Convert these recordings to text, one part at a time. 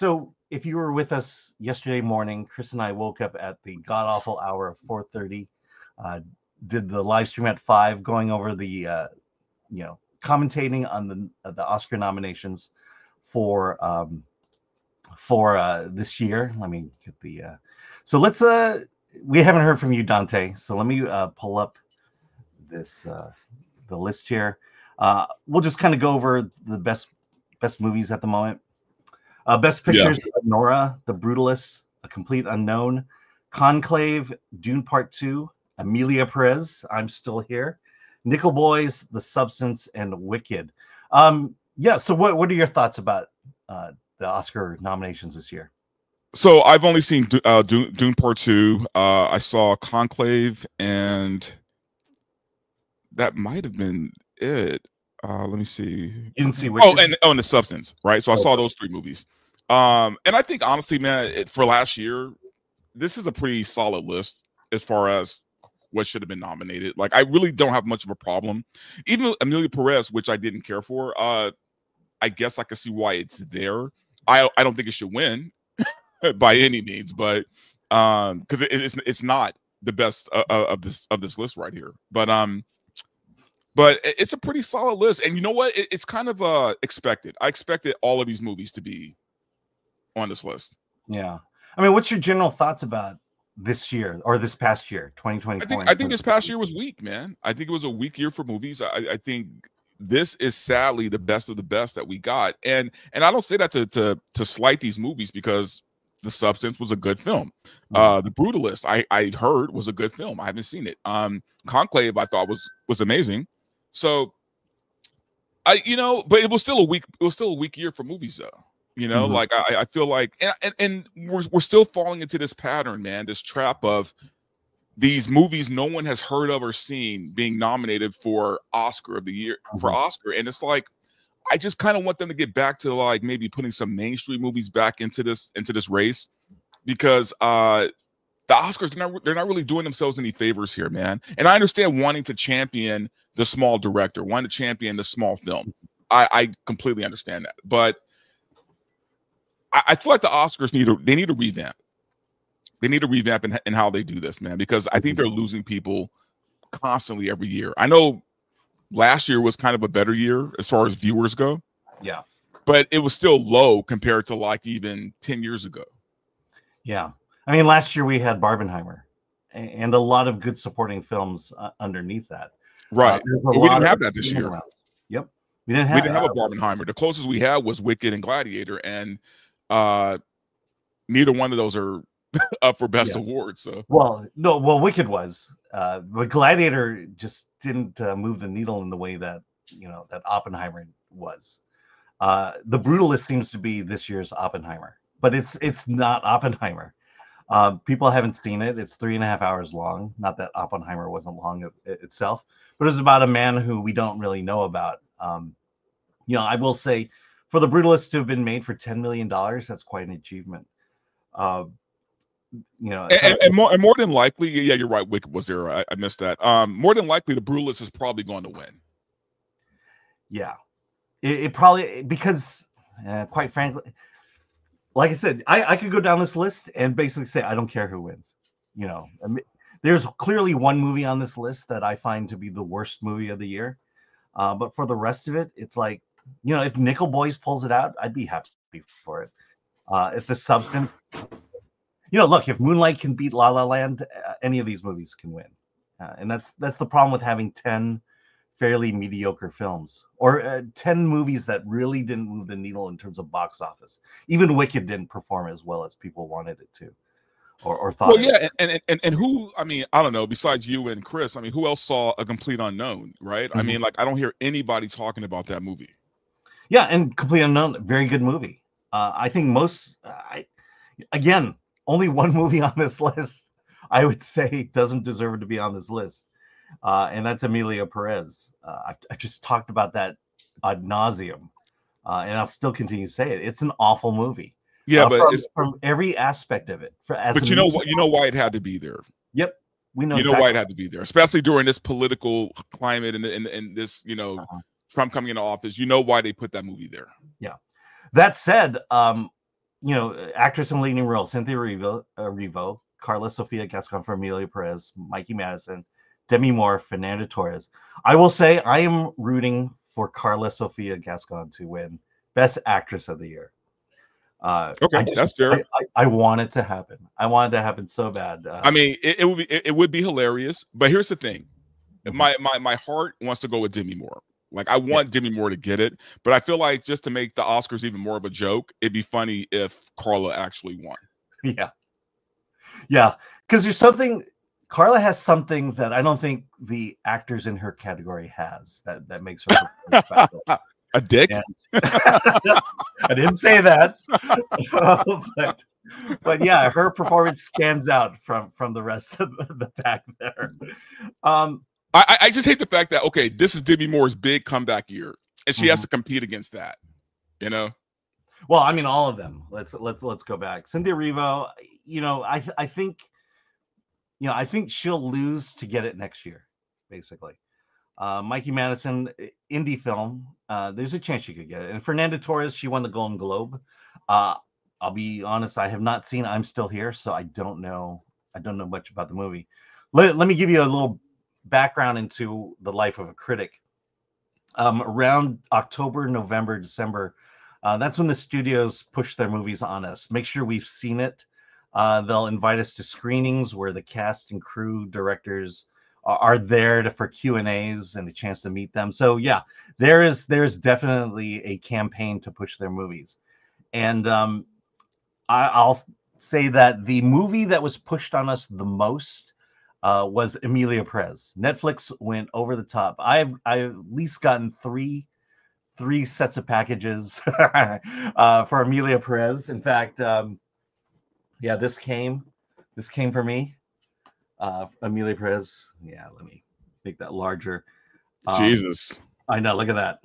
So if you were with us yesterday morning, Chris and I woke up at the god awful hour of 4:30. Did the live stream at 5, going over the commentating on the Oscar nominations for this year. Let me get the so let's we haven't heard from you, Dante, so let me pull up this the list here. We'll just kind of go over the best movies at the moment. Best pictures: Nora, The Brutalists, A Complete Unknown, Conclave, Dune Part 2, Amelia Perez, I'm Still Here, Nickel Boys, The Substance, and Wicked. So what are your thoughts about the Oscar nominations this year? So I've only seen Dune Part 2. I saw Conclave, and that might have been it. Let me see. You didn't see Wicked? And The Substance, right? So I saw those 3 movies. And I think, honestly, man, for last year, this is a pretty solid list as far as what should have been nominated. Like, I really don't have much of a problem. Even Amelia Perez, which I didn't care for, I guess I can see why it's there. I don't think it should win by any means, but because it's not the best of this list right here. But it's a pretty solid list, and you know what? It's kind of expected. I expected all of these movies to be on this list. Yeah, I mean, what's your general thoughts about this year or this past year, 2024? I think this past year was weak, man. I think it was a weak year for movies. I think this is sadly the best of the best that we got, and I don't say that to slight these movies, because The Substance was a good film. The Brutalist, I heard, was a good film. I haven't seen it. Conclave, I thought was amazing. So but it was still a weak year for movies, though. Like I feel like, and we're still falling into this pattern, man, this trap of these movies no one has heard of or seen being nominated for Oscar of the year for Oscar. And it's like, I just kind of want them to get back to like maybe putting some mainstream movies back into this race, because the Oscars, they're not really doing themselves any favors here, man. And I understand wanting to champion the small director, wanting to champion the small film. I completely understand that, but I feel like the Oscars need to revamp. They need to revamp in how they do this, man, because I think they're losing people constantly every year. I know last year was kind of a better year as far as viewers go. Yeah. But it was still low compared to like even 10 years ago. Yeah. I mean, last year we had Barbenheimer and a lot of good supporting films underneath that. Right. But we didn't have that this year. Yep. We didn't have a Barbenheimer. The closest we had was Wicked and Gladiator, and neither one of those are up for best awards. So Wicked was, but Gladiator just didn't move the needle in the way that that Oppenheimer was. The Brutalist seems to be this year's Oppenheimer, but it's not Oppenheimer. People haven't seen it. It's 3.5 hours long. Not that Oppenheimer wasn't long itself, but it's about a man who we don't really know about. I will say, for The Brutalist to have been made for $10 million, that's quite an achievement. And more than likely, yeah, you're right. Wicked was there. I missed that. More than likely, The Brutalist is probably going to win. Yeah, it probably, because quite frankly, like I said, I could go down this list and basically say I don't care who wins. I mean, there's clearly one movie on this list that I find to be the worst movie of the year, but for the rest of it, it's like, if Nickel Boys pulls it out, I'd be happy for it. If The Substance, look, if Moonlight can beat La La Land, any of these movies can win, and that's the problem with having 10 fairly mediocre films, or 10 movies that really didn't move the needle in terms of box office. Even Wicked didn't perform as well as people wanted it to, or thought. Well, yeah, and who? I mean, I don't know. Besides you and Chris, I mean, who else saw A Complete Unknown? Right? I mean, like, I don't hear anybody talking about that movie. Yeah, and Complete Unknown, very good movie. I think again, only one movie on this list I would say doesn't deserve to be on this list, and that's Amelia Perez. I just talked about that ad nauseum, and I'll still continue to say it. It's an awful movie. Yeah, but from every aspect of it. But you know why it had to be there. Yep, we know. You know why it had to be there, especially during this political climate and this, Trump coming into office. You know why they put that movie there. Yeah. That said, actress in leading role: Cynthia Erivo, Carla Sofia Gascon for Amelia Perez, Mikey Madison, Demi Moore, Fernanda Torres. I will say I am rooting for Carla Sofia Gascon to win Best Actress of the Year. Okay, that's fair. I want it to happen. I want it to happen so bad. I mean, it would be hilarious. But here's the thing: my heart wants to go with Demi Moore. Like, I want Demi Moore to get it, but I feel like just to make the Oscars even more of a joke, it'd be funny if Carla actually won. Yeah, because there's something. Carla has something that I don't think the actors in her category has that makes her special. A dick? I didn't say that, but yeah, her performance stands out from the rest of the pack there. I just hate the fact that, okay, this is Demi Moore's big comeback year, and she has to compete against that. Well, I mean, all of them. Let's go back. Cynthia Erivo, I think she'll lose to get it next year, basically. Mikey Madison, indie film. There's a chance she could get it. And Fernanda Torres, she won the Golden Globe. I'll be honest, I have not seen I'm Still Here, so I don't know much about the movie. Let me give you a little background into the life of a critic. Around October, November, December, that's when the studios push their movies on us. Make sure we've seen it. They'll invite us to screenings where the cast and crew, directors are there for Q&As and a chance to meet them. So yeah, there's definitely a campaign to push their movies. And I'll say that the movie that was pushed on us the most was Amelia Perez. Netflix went over the top. I've at least gotten three sets of packages for Amelia Perez. In fact, this came for me. Amelia Perez. Yeah, let me make that larger. Jesus. I know, look at that.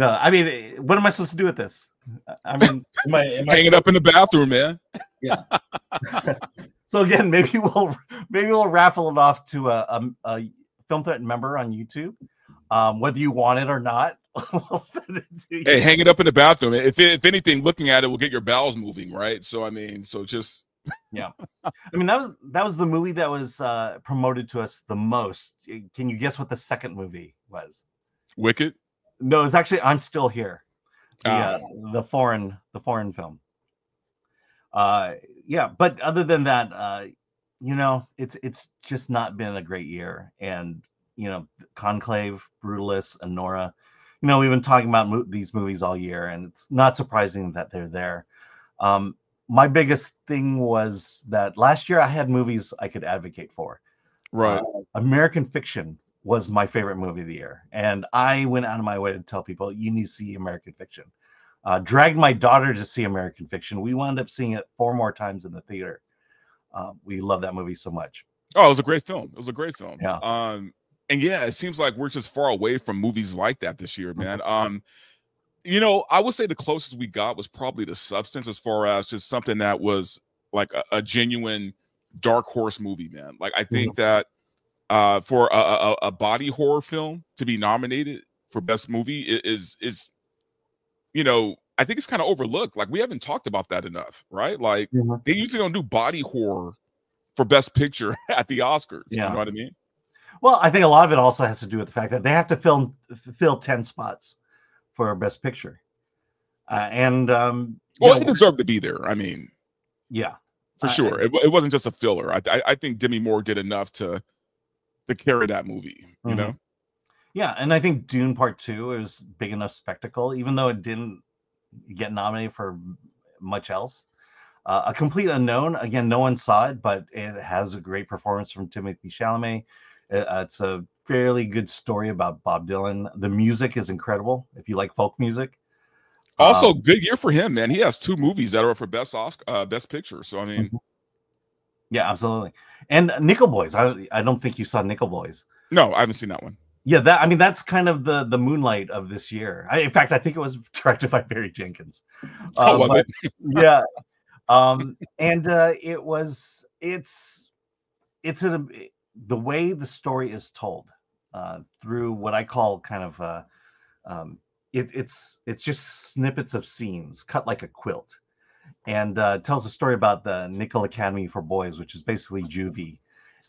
I mean, what am I supposed to do with this? I mean, am I hang it up in the bathroom, man? Yeah. So again, maybe we'll raffle it off to a Film Threat member on YouTube. Whether you want it or not, we'll send it to you. Hey, hang it up in the bathroom. If anything, looking at it will get your bowels moving, right? So I mean, just yeah. I mean, that was the movie that was promoted to us the most. Can you guess what the second movie was? Wicked? No, it's actually I'm Still Here. The foreign film. Yeah, but other than that, it's just not been a great year. And Conclave, Brutalist, Anora. We've been talking about these movies all year, and it's not surprising that they're there. My biggest thing was that last year I had movies I could advocate for. Right. American Fiction was my favorite movie of the year, and I went out of my way to tell people you need to see American Fiction. Dragged my daughter to see American Fiction. We wound up seeing it 4 more times in the theater. We love that movie so much. Oh, it was a great film. Yeah. And yeah, it seems like we're just far away from movies like that this year, man. I would say the closest we got was probably The Substance, as far as just something that was like a genuine dark horse movie, man. Like, I think that for a body horror film to be nominated for best movie is I think it's kind of overlooked. Like, we haven't talked about that enough, right? Like, they usually don't do body horror for best picture at the Oscars. Yeah. You know what I mean? Well, I think a lot of it also has to do with the fact that they have to fill 10 spots for best picture. It deserved to be there. I mean, yeah, for sure. It wasn't just a filler. I think Demi Moore did enough to carry that movie, you know? Yeah, and I think Dune Part 2 is big enough spectacle, even though it didn't get nominated for much else. A Complete Unknown, again, no one saw it, but it has a great performance from Timothée Chalamet. It's a fairly good story about Bob Dylan. The music is incredible if you like folk music. Also, good year for him, man. He has 2 movies that are for best picture. So I mean, yeah, absolutely. And Nickel Boys. I don't think you saw Nickel Boys. No, I haven't seen that one. Yeah, that's kind of the moonlight of this year. In fact, I think it was directed by Barry Jenkins. Was it? Yeah. It's the way the story is told through what I call kind of it's just snippets of scenes cut like a quilt, and tells a story about the Nickel Academy for Boys, which is basically juvie,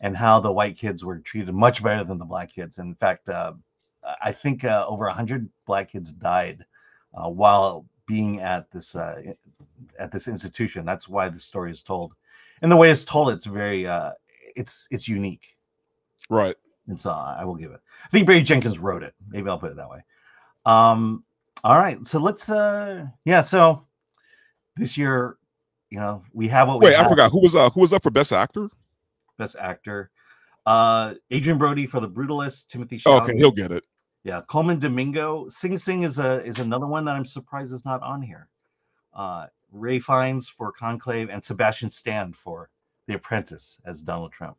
and how the white kids were treated much better than the black kids. In fact, I think over 100 black kids died while being at this institution. That's why the story is told, and the way it's told, it's very it's unique. Right. And so I will give it. I think Barry Jenkins wrote it. Maybe I'll put it that way. All right, so let's so this year, we have what we Wait, have. I forgot who was up for Best Actor. Best Actor, Adrian Brody for The Brutalist, Timothy Oh, Chalamet. okay, he'll get it. Yeah, Coleman Domingo. Sing Sing is another one that I'm surprised is not on here. Ray Fiennes for Conclave, and Sebastian Stan for The Apprentice as Donald Trump.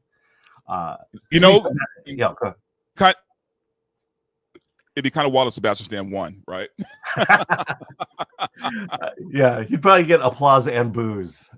You know, yeah, go ahead. It'd be kind of wild if Sebastian Stan won, right? Yeah, he'd probably get applause and boos.